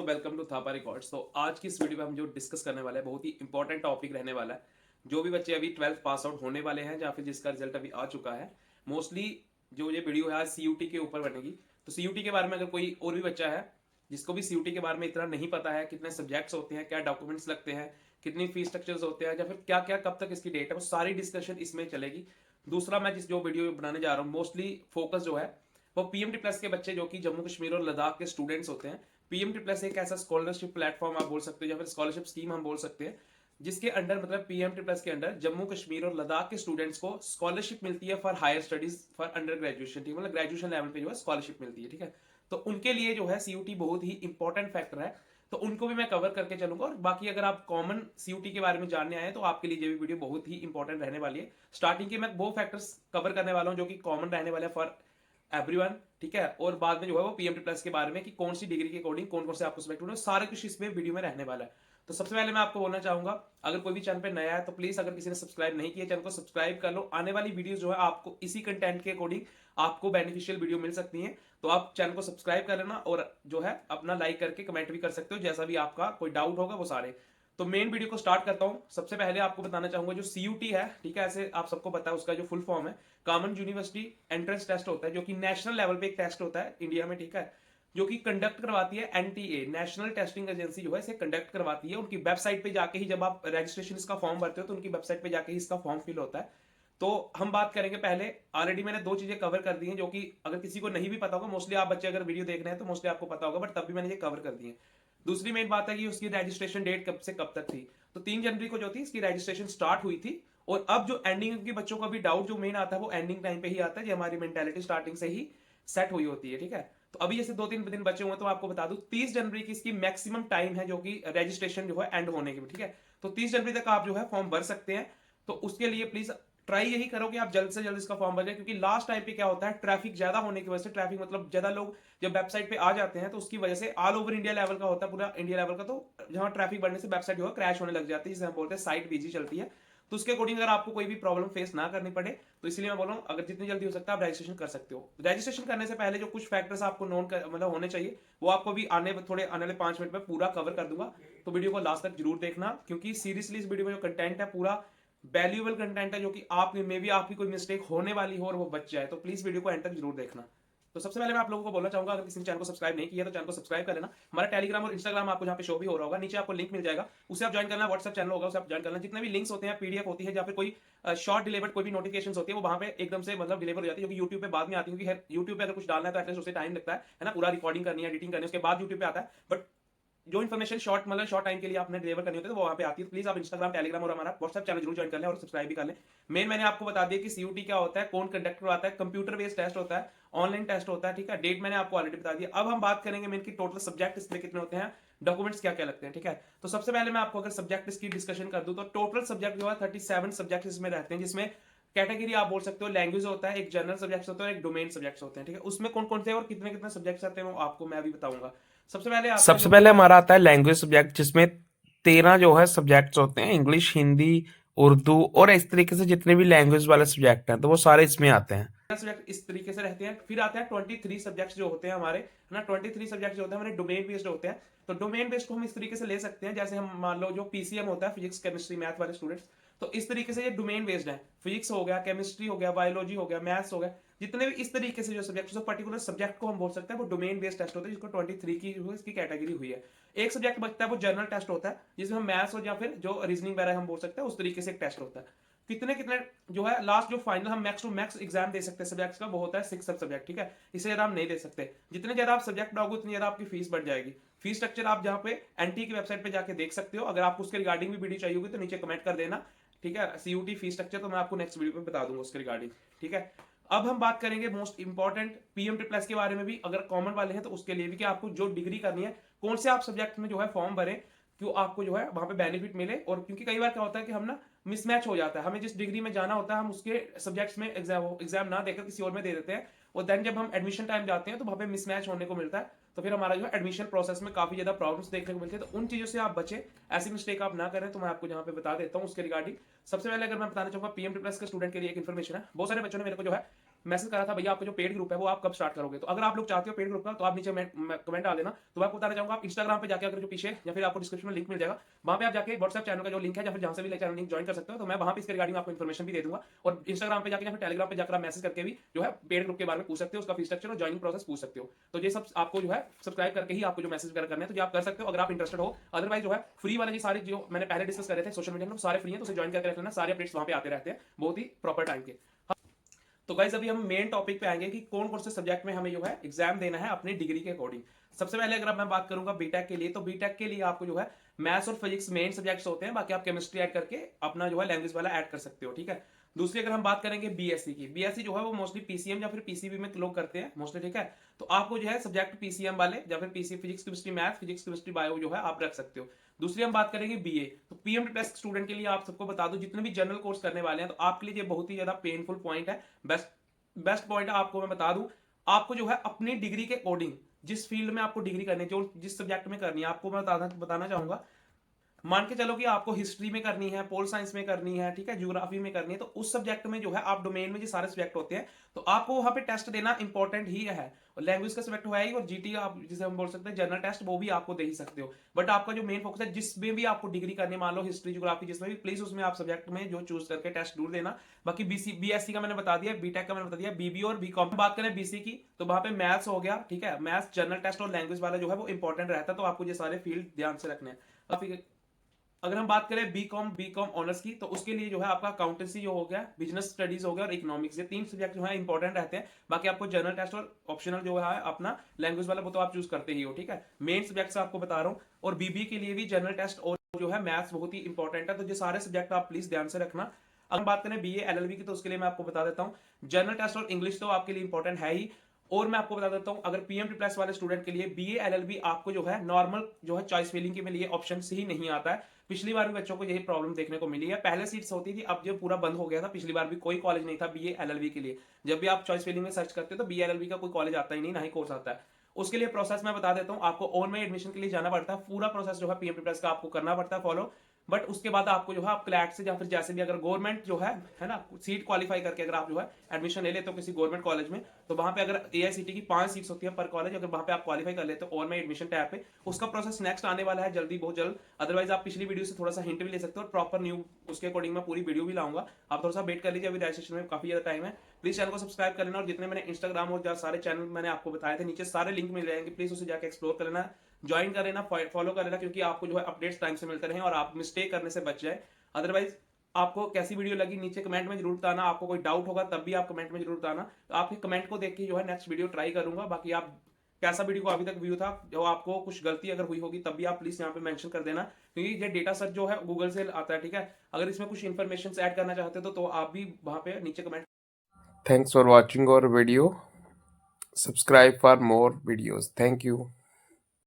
Welcome to Thapa records. तो आज की इस वीडियो में हम जो डिस्कस करने वाले हैं बहुत ही इंपॉर्टेंट टॉपिक रहने वाला है। जो भी बच्चे अभी 12th पास आउट होने वाले हैं या फिर जिसका रिजल्ट अभी आ चुका है, मोस्टली जो ये वीडियो है आज सीयूटी के ऊपर बनेगी। तो सीयूटी के बारे में अगर कोई और भी बच्चा है जिसको भी सीयूटी के बारे में इतना नहीं पता है, कितने सब्जेक्ट्स होते हैं, क्या डॉक्यूमेंट्स लगते हैं, कितनी फीस स्ट्रक्चर्स होते हैं या फिर क्या क्या कब तक इसकी डेट है, वो सारी डिस्कशन इसमें चलेगी। दूसरा मैं जिस जो वीडियो बनाने जा रहा हूँ मोस्टली फोकस जो है वो पीएमटी प्लस के बच्चे जो कि जम्मू कश्मीर और लद्दाख के स्टूडेंट्स होते हैं। पीएमटी प्लस एक ऐसा स्कॉलरशिप प्लेटफॉर्म आप बोल सकते हो या फिर स्कॉलरशिप स्कीम हम बोल सकते हैं, जिसके अंडर मतलब पीएमटी प्लस के अंडर जम्मू कश्मीर और लद्दाख के स्टूडेंट्स को स्कॉलरशिप मिलती है for higher studies for under graduation. ठीक है, मतलब ग्रेजुएशन लेवल पे जो है स्कॉलरशिप मिलती है। ठीक है, तो उनके लिए जो है सीयूटी बहुत ही इंपॉर्टेंट फैक्टर है, तो उनको भी मैं कवर करके चलूंगा। और बाकी अगर आप कॉमन सीयूटी के बारे में जानने आए तो आपके लिए ये भी वीडियो बहुत ही इंपॉर्टेंट रहने वाली है। स्टार्टिंग के मैं वो फैक्टर्स कवर करने वाला हूँ जो कि कॉमन रहने वाले फॉर एवरीवन। ठीक है, और बाद में जो है वो पीएमटी प्लस के बारे में कि कौन सी डिग्री के अकॉर्डिंग कौन कौन से आपको सिलेक्ट होने, सारे कुछ इसमें वीडियो में रहने वाला है। तो सबसे पहले मैं आपको बोलना चाहूंगा, अगर कोई भी चैनल पे नया है तो प्लीज अगर किसी ने सब्सक्राइब नहीं किया चैनल को सब्सक्राइब कर लो। आने वाली वीडियो जो है आपको इसी कंटेंट के अकॉर्डिंग आपको बेनिफिशियल वीडियो मिल सकती है, तो आप चैनल को सब्सक्राइब कर लेना और जो है अपना लाइक करके कमेंट भी कर सकते हो, जैसा भी आपका कोई डाउट होगा वो सारे। तो मेन वीडियो को स्टार्ट करता हूं। सबसे पहले आपको बताना चाहूंगा जो सीयूटी है, ठीक है, ऐसे आप सबको पता है उसका जो फुल फॉर्म है कॉमन यूनिवर्सिटी एंट्रेंस टेस्ट होता है, जो कि नेशनल लेवल पे एक टेस्ट होता है इंडिया में। ठीक है, जो कि कंडक्ट करवाती है एनटीए, नेशनल टेस्टिंग एजेंसी जो है इसे कंडक्ट करवाती है। उनकी वेबसाइट पे जाके ही जब आप रजिस्ट्रेशन इसका फॉर्म भरते हो तो उनकी वेबसाइट पे जाके ही इसका फॉर्म फिल होता है। तो हम बात करेंगे पहले, ऑलरेडी मैंने दो चीजें कवर कर दी हैं जो कि अगर किसी को नहीं भी पता होगा, मोस्टली आप बच्चे अगर वीडियो देख रहे हैं तो मोस्टली आपको पता होगा, बट तब भी मैंने ये कवर कर दी है। दूसरी मेन बात है कि उसकी रजिस्ट्रेशन डेट कब से कब तक थी। तो 3 जनवरी को जो थी इसकी रजिस्ट्रेशन स्टार्ट हुई थी। और अब जो एंडिंग के बच्चों का भी डाउट जो मेन आता है वो एंडिंग टाइम पे ही आता है, जो हमारी मेंटेलिटी स्टार्टिंग से ही सेट हुई होती है। ठीक है, तो अभी जैसे 2-3 दिन बचे हुए हैं तो आपको बता दूं 30 जनवरी की इसकी मैक्सिमम टाइम है जो कि रजिस्ट्रेशन जो है एंड होने की। ठीक है, तो 30 जनवरी तक आप जो है फॉर्म भर सकते हैं। तो उसके लिए प्लीज ट्राई यही करो कि आप जल्द से जल्द इसका फॉर्म भर जाए, क्योंकि लास्ट टाइम पे क्या होता है ट्रैफिक ज्यादा होने की वजह से, ट्रैफिक मतलब ज्यादा लोग जब वेबसाइट पे आ जाते हैं तो उसकी वजह से ऑल ओवर इंडिया लेवल का होता है, पूरा इंडिया लेवल का, तो जहां ट्रैफिक बढ़ने से वेबसाइट जो है क्रैश होने लग जाती है, जिसे हम बोलते हैं साइट बिजी चलती है। तो उसके अकॉर्डिंग अगर आपको कोई भी प्रॉब्लम फेस ना करनी पड़े तो इसलिए मैं बोल रहा हूँ अगर जितनी जल्दी हो सकता है आप रजिस्ट्रेशन कर सकते हो। रजिस्ट्रेशन करने से पहले जो कुछ फैक्टर्स आपको नोट कर मतलब होने चाहिए वो आपको भी आने वाले 5 मिनट में पूरा कवर कर दूंगा। तो वीडियो को लास्ट तक जरूर देखना, क्योंकि सीरियसली इस वीडियो में जो कंटेंट है पूरा वैल्यूएबल कंटेंट है, जो कि आप में भी आपकी कोई मिस्टेक होने वाली हो और वो बच जाए। तो प्लीज वीडियो को एंड तक जरूर देखना। तो सबसे पहले मैं आप लोगों को बोलना चाहूंगा, अगर किसी ने चैनल को सब्सक्राइब नहीं किया तो चैनल को सब्सक्राइब कर लेना। हमारा टेलीग्राम और इंस्टाग्राम आपको जहाँ पे शो भी हो रहा होगा, नीचे आपको लिंक मिल जाएगा, उसे आप ज्वाइन करना। व्हाट्सएप चैनल होगा उसे आप ज्वाइन करना। जितने भी लिंक्स होते हैं, पीडीएफ होती है, या फिर कोई शॉर्ट डिलीवर्ड कोई भी नोटिफिकेशन होती है वो वहाँ पे एकदम से मतलब डिलीवर हो जाती है, जो कि यूट्यूब पे बाद में आती है, क्योंकि यूट्यूब पे अगर कुछ डालना है तो एटलीस्ट उसे टाइम लगता है ना, पूरा रिकॉर्डिंग करनी है, एडिटिंग करनी है, उसके बाद यूट्यूब पे आता है। बट जो इन्फॉर्मेशन शॉर्ट मतलब शॉर्ट टाइम के लिए आपने डिलीवर करनी होती है तो वो वहाँ पे आती है। तो प्लीज आप इंस्टाग्राम, टेलीग्राम और हमारा व्हाट्सएप चैनल जरूर ज्वाइन कर लें और सब्सक्राइब भी कर लें। मैंने आपको बता दिया कि सीयूटी क्या होता है, कौन कंडक्ट करवाता है, कंप्यूटर बेस्ड टेस्ट होता है, ऑनलाइन टेस्ट होता है। ठीक है, डेट मैंने आपको ऑलरेडी बता दिया। अब हम बात करेंगे मेन की टोटल सब्जेक्ट इसमें कितने होते हैं, डॉक्यूमेंट्स क्या क्या लगते हैं। ठीक है, तो सबसे पहले मैं आपको अगर सब्जेक्ट इसकी डिस्कशन कर दूं तो टोटल सब्जेक्ट जो है 37 सब्जेक्ट इसमें रहते हैं, जिसमें कैटेगरी आप बोल सकते हो लैंग्वेज होता है, एक जनरल सब्जेक्ट होता है, एक डोमेन सब्जेक्ट होते हैं। ठीक है, उसमें कौन कौन से और कितने कितने सब्जेक्ट्स आते हैं वो आपको मैं अभी बताऊंगा। सबसे पहले हमारा आता है लैंग्वेज सब्जेक्ट, जिसमें 13 जो है सब्जेक्ट्स होते हैं, इंग्लिश, हिंदी, उर्दू और इस तरीके से जितने भी लैंग्वेज वाले सब्जेक्ट हैं तो वो सारे इसमें आते हैं। सब्जेक्ट इस तरीके से रहते हैं। फिर आते हैं 23 सब्जेक्ट्स जो होते हैं हमारे, है ना, 23 सब्जेक्ट जो होते हैं हमारे डोमेन बेस्ड होते हैं। तो डोमेन बेस्ड को हम इस तरीके से ले सकते हैं, जैसे हम मान लो जो पीसीएम होता है, फिजिक्स केमिस्ट्री मैथ वाले स्टूडेंट्स, तो इस तरीके से ये डोमेन बेस्ड है। फिजिक्स हो गया, केमिस्ट्री हो गया, बायोलॉजी हो गया, मैथ्स हो गया, जितने भी इस तरीके से जो सब्जेक्ट पर्टिकुलर सब्जेक्ट को हम बोल सकते हैं वो डोमेन बेस्ड टेस्ट होता है, जिसको 23 की इसकी कैटेगरी हुई है। एक सब्जेक्ट बचता है वो जनरल टेस्ट होता है, जिसमें हम मैथ्स और या फिर जो रीजनिंग वगैरह हम बोल सकते हैं उस तरीके से एक टेस्ट होता है। कितने कितने जो है लास्ट जो फाइनल हम मैक्स टू मैक्स एग्जाम दे सकते हैं सब्जेक्ट्स का, वो होता है 6 सब्जेक्ट। ठीक है, इससे ज्यादा हम नहीं दे सकते। जितने ज्यादा आप सब्जेक्ट पढ़ोगे उतनी ज्यादा आपकी फीस बढ़ जाएगी। फीस स्ट्रक्चर आप जहाँ पे एनटी की वेबसाइट पे जाके देख सकते हो। अगर आपको उसके रिगार्डिंग भी वीडियो चाहिए होगी तो नीचे कमेंट कर देना। ठीक है, सीयूटी फीस स्ट्रक्चर तो मैं आपको नेक्स्ट वीडियो पे बता दूंगा उसके रिगार्डिंग। ठीक है, अब हम बात करेंगे मोस्ट इंपॉर्टेंट पीएमटी प्लस के बारे में भी, अगर कॉमन वाले हैं तो उसके लिए भी, कि आपको जो डिग्री करनी है कौन से आप सब्जेक्ट में जो है फॉर्म भरें, क्यों आपको जो है वहां पे बेनिफिट मिले। और क्योंकि कई बार क्या होता है कि हम ना मिसमैच हो जाता है, हमें जिस डिग्री में जाना होता है हम उसके सब्जेक्ट्स में एग्जाम ना देकर किसी और में दे देते हैं, और देन जब हम एडमिशन टाइम जाते हैं तो वहां पे मिसमैच होने को मिलता है, तो फिर हमारा जो है एडमिशन प्रोसेस में काफी ज्यादा प्रॉब्लम्स देखने को मिलती है। तो उन चीजों से आप बचे, ऐसी मिस्टेक आप ना करें, तो मैं आपको यहाँ पे बता देता हूँ उसके रिगार्डिंग। सबसे पहले अगर मैं बताना चाहूंगा पीएमटी प्लस के स्टूडेंट के लिए एक इन्फॉर्मेशन है, बहुत सारे बच्चों ने मेरे को जो है मैसेज करा था भैया आपका जो पेड ग्रुप है वो आप कब स्टार्ट करोगे। तो अगर आप लोग चाहते हो पेड ग्रुप का तो आप नीचे कमेंट डाल देना। तो मैं आपको बताना चाहूंगा, आप इंस्टाग्राम पे जाके अगर जो पीछे या फिर आपको डिस्क्रिप्शन में लिंक मिल जाएगा, वहां पे आप जाके व्हाट्सएप चैनल का जो लिंक है या फिर जहां से भी चैनल लिंक ज्वाइन कर सकते हो। तो मैं वहां पे इसके रिगार्डिंग आपको इन्फॉर्मेशन भी दे दूंगा। और इंस्टाग्राम पे जाके या फिर टेलीग्राम पे जाकर आप मैसेज करके भी जो है पेड ग्रुप के बारे में पूछ सकते हो, उसका फी स्ट्रक्चर और ज्वाइनिंग प्रोसेस पूछ सकते हो। तो ये सब आपको जो है सब्सक्राइब करके ही आपको जो मैसेज वगैरह करना है तो ये आप कर सकते हो अगर आप इंटरेस्टेड हो। अदरवाइज जो है फ्री वाले जी सारे जो मैंने पहले डिस्कस करे थे सोशल मीडिया में, सारे फ्री है, तो उसे ज्वाइन करके रख लेना। सारे अपडेट्स वहां पे आते रहते हैं बहुत ही प्रॉपर टाइम के। तो गाइज अभी हम मेन टॉपिक पे आएंगे कि कौन कौन से सब्जेक्ट में हमें जो है एग्जाम देना है अपनी डिग्री के अकॉर्डिंग। सबसे पहले अगर मैं बात करूंगा बीटेक के लिए, तो बीटेक के लिए आपको जो है मैथ्स और फिजिक्स मेन सब्जेक्ट्स होते हैं, बाकी आप केमिस्ट्री ऐड करके अपना जो है लैंग्वेज वाला ऐड कर सकते हो, ठीक है। दूसरी अगर हम बात करेंगे बीएससी की, बीएससी जो है वो मोस्टली पीसीएम या फिर पीसीबी में लोग करते हैं मोस्टली, ठीक है। तो आपको जो है सब्जेक्ट पीसीएम वाले या फिर PC physics chemistry math, physics chemistry bio जो है आप रख सकते हो। दूसरी हम बात करेंगे बीए, तो पीएम प्लस स्टूडेंट के लिए आप सबको बता दो, जितने भी जनरल कोर्स करने वाले हैं तो आपके लिए ये बहुत ही ज्यादा पेनफुल पॉइंट है। बेस्ट पॉइंट आपको मैं बता दूं, आपको जो है अपनी डिग्री के अकॉर्डिंग जिस फील्ड में आपको डिग्री करनी है, जो जिस सब्जेक्ट में करनी है, आपको मैं बताना चाहूंगा। मान के चलो कि आपको हिस्ट्री में करनी है, पोल साइंस में करनी है, ठीक है, ज्योग्राफी में करनी है, तो उस सब्जेक्ट में जो है आप डोमेन में जो सारे सब्जेक्ट होते हैं तो आपको वहां पे टेस्ट देना इंपॉर्टेंट ही है। और लैंग्वेज का सब्जेक्ट है ही, और जीटी आप जिसे हम बोल सकते हैं जनरल टेस्ट, वो भी आपको दे ही सकते हो। बट आपका जो मेन फोकस है जिसमें भी आपको डिग्री करनी, मान लो हिस्ट्री ज्योग्राफी जिसमें भी, प्लीज उसमें आप सब्जेक्ट में जो चूज करके टेस्ट जरूर देना। बाकी बीएससी का मैंने बता दिया, बीटेक का मैंने बता दिया, बीबी और बीकॉम बात करें बीसी की, तो वहां पे मैथ्स हो गया, ठीक है, मैथ्स जनरल टेस्ट और लैंग्वेज वाला जो है वो इंपॉर्टेंट रहता है, तो आपको ये सारे फील्ड ध्यान से रखने हैं। अगर हम बात करें बीकॉम ऑनर्स की, तो उसके लिए जो है आपका अकाउंटेंसी जो हो गया, बिजनेस स्टडीज हो गया और इकोनॉमिक्स, ये तीन सब्जेक्ट जो है इंपॉर्टेंट रहते हैं। बाकी आपको जनरल टेस्ट और ऑप्शनल जो है अपना लैंग्वेज वाला वो तो आप चूज करते ही हो, ठीक है। मेन सब्जेक्ट आपको बता रहा हूँ। और बीबी के लिए भी जनरल टेस्ट और जो है मैथ्स बहुत ही इंपॉर्टेंट है, तो ये सारे सब्जेक्ट आप प्लीज ध्यान से रखना। अगर बात करें बीए एलएलबी की, तो उसके लिए मैं आपको बता देता हूँ, जनरल टेस्ट और इंग्लिश तो आपके लिए इंपॉर्टेंट है ही। और मैं आपको बता देता हूं, अगर पीएमटी प्लस वाले स्टूडेंट के लिए बीए एलएलबी आपको जो है नॉर्मल जो है चॉइस फिलिंग के लिए ऑप्शन ही नहीं आता है। पिछली बार भी बच्चों को यही प्रॉब्लम देखने को मिली है, पहले सीट्स होती थी, अब जो पूरा बंद हो गया था, पिछली बार भी कोई कॉलेज नहीं था बीए एलएलबी के लिए। जब भी आप चॉइस फिलिंग में सर्च करते हो तो बीए एलएलबी का कोई कॉलेज आता ही नहीं, ना ही कोर्स आता है। उसके लिए प्रोसेस मैं बता देता हूँ, आपको ऑन में एडमिशन के लिए जाना पड़ता है, पूरा प्रोसेस जो है पीएमटी प्लस का आपको करना पड़ता है फॉलो। बट उसके बाद आपको जो है आप क्लैट से या फिर जैसे भी अगर गवर्नमेंट जो है ना, सीट क्वालिफाई करके अगर आप जो है एडमिशन ले लेते हो किसी गवर्नमेंट कॉलेज में, तो वहां पे अगर एआईसीटी की 5 सीट्स होती है पर कॉलेज, अगर वहां पे आप क्वालिफाई कर लेते हो और में एडमिशन टैब पे, उसका प्रोसेस नेक्स्ट आने वाला है जल्दी, बहुत जल्द। अदरवाइज आप पिछली वीडियो से थोड़ा सा हिंट भी ले सकते हो और प्रॉपर न्यू उसके अकॉर्डिंग मैं पूरी वीडियो भी लाऊंगा। आप थोड़ा सा वेट कर लीजिए, अभी रजिस्ट्रेशन में काफी ज्यादा टाइम है। प्लीज चैनल को सब्सक्राइब कर लेना, और जितने मैंने इंस्टाग्राम और सारे चैनल मैंने आपको बताए थे नीचे सारे लिंक मिल जाएंगे, प्लीज उसे जाकर एक्सप्लोर कर लेना, ज्वाइन कर लेना, फॉलो कर लेना, क्योंकि आपको जो है अपडेट्स टाइम से मिलते रहे और आप मिस्टेक करने से बच जाए। अदरवाइज आपको कैसी वीडियो लगी नीचे कमेंट में जरूर बताना, आपको कोई डाउट होगा तब भी आप कमेंट में जरूर बताना, तो आपके कमेंट को देख के जो है नेक्स्ट वीडियो ट्राई करूंगा। बाकी आप कैसा वीडियो को अभी तक व्यू था, जो आपको कुछ गलती अगर हुई होगी तब भी आप प्लीज यहाँ पे मेंशन कर देना, क्योंकि ये डेटा सर्च जो है गूगल से आता है, ठीक है। अगर इसमें कुछ इन्फॉर्मेशन ऐड करना चाहते हो तो आप भी वहां पे नीचे comment. Thanks for watching our video. Subscribe for more videos. Thank you.